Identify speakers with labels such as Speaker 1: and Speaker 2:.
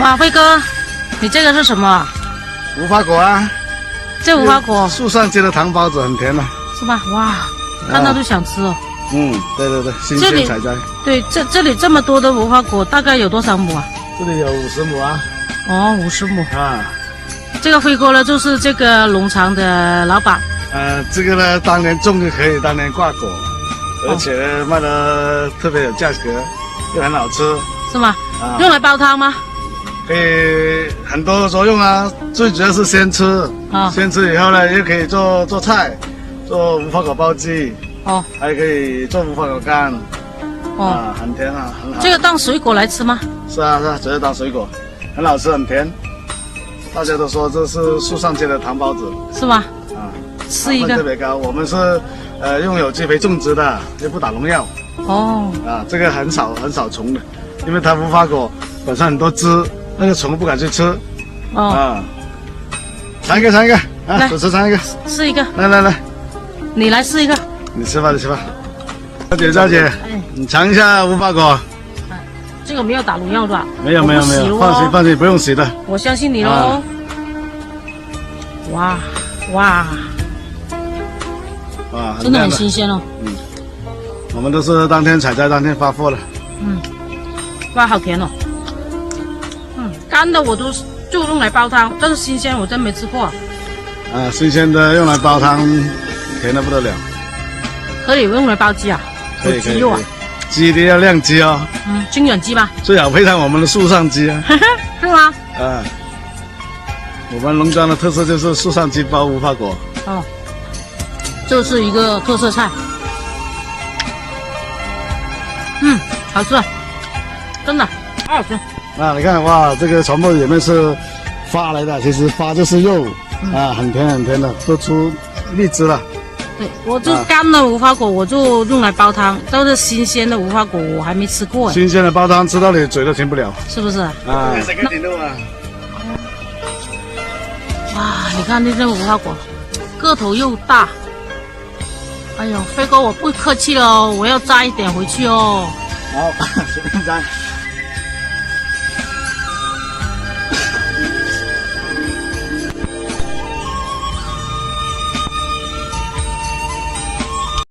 Speaker 1: 哇，辉哥，你这个是什么？
Speaker 2: 无花果啊，
Speaker 1: 这无花果
Speaker 2: 树上结的糖包子很甜的，
Speaker 1: 是吧？哇，看到就想吃哦。
Speaker 2: 对对对，新
Speaker 1: 这里
Speaker 2: 鲜采摘。
Speaker 1: 对，这里这么多的无花果，大概有多少亩啊？
Speaker 2: 这里有50亩啊。
Speaker 1: 哦，50亩。
Speaker 2: 啊，
Speaker 1: 这个辉哥呢，就是这个农场的老板。
Speaker 2: 这个呢，当年种就可以当年挂果，而且呢卖的特别有价格，又很好吃。
Speaker 1: 是吗？
Speaker 2: 啊，
Speaker 1: 用来煲汤吗？
Speaker 2: 可以很多作用啊，最主要是先吃。
Speaker 1: 啊，
Speaker 2: 先吃以后呢，又可以做菜，做无花果煲鸡。
Speaker 1: 哦，
Speaker 2: 还可以做无花果干。
Speaker 1: 哦，
Speaker 2: 啊，很甜啊，很好。
Speaker 1: 这个当水果来吃吗？
Speaker 2: 是啊是啊，直接当水果，很好吃，很甜。大家都说这是树上结的糖包子。
Speaker 1: 是吗？
Speaker 2: 啊，
Speaker 1: 吃一个。
Speaker 2: 糖分特别高，我们是用有机肥种植的，又不打农药。
Speaker 1: 哦。
Speaker 2: 啊，这个很少虫的，因为它无花果本身很多汁，那个虫不敢去吃。
Speaker 1: 哦。
Speaker 2: 啊，尝一个，啊，主持尝一个。
Speaker 1: 试一个。
Speaker 2: 来，
Speaker 1: 你来试一个。
Speaker 2: 你吃吧。赵姐，你尝一下无花果。
Speaker 1: 这个没有打农药的吧？
Speaker 2: 没有，放心，不用洗的。
Speaker 1: 我相信你喽。哇，真的很新鲜哦。
Speaker 2: 我们都是当天采摘当天发货的。
Speaker 1: 哇，好甜哦。干的我都就用来煲汤，但是新鲜我真没吃过。
Speaker 2: 啊，新鲜的用来煲汤，甜的不得了。
Speaker 1: 可以用来煲鸡啊？
Speaker 2: 可以。
Speaker 1: 鸡肉啊？
Speaker 2: 鸡的要晾鸡哦。
Speaker 1: 精远鸡吧？
Speaker 2: 最好配上我们的树上鸡啊。
Speaker 1: 是吗？
Speaker 2: 我们农庄的特色就是树上鸡煲无花果。
Speaker 1: 哦，这是一个特色菜。好吃，真的好吃。
Speaker 2: 你看哇，这个全部里面是发来的，其实发就是肉啊，很甜的，都出荔枝了。
Speaker 1: 对，我就干的无花果，我就用来煲汤。但是新鲜的无花果我还没吃过。
Speaker 2: 新鲜的煲汤吃到你嘴都停不了，
Speaker 1: 是不是？
Speaker 2: 啊。
Speaker 1: 哇，你看这无花果，个头又大。哎呦，飞哥，我不客气了哦，我要摘一点回去哦。
Speaker 2: 好，随便摘。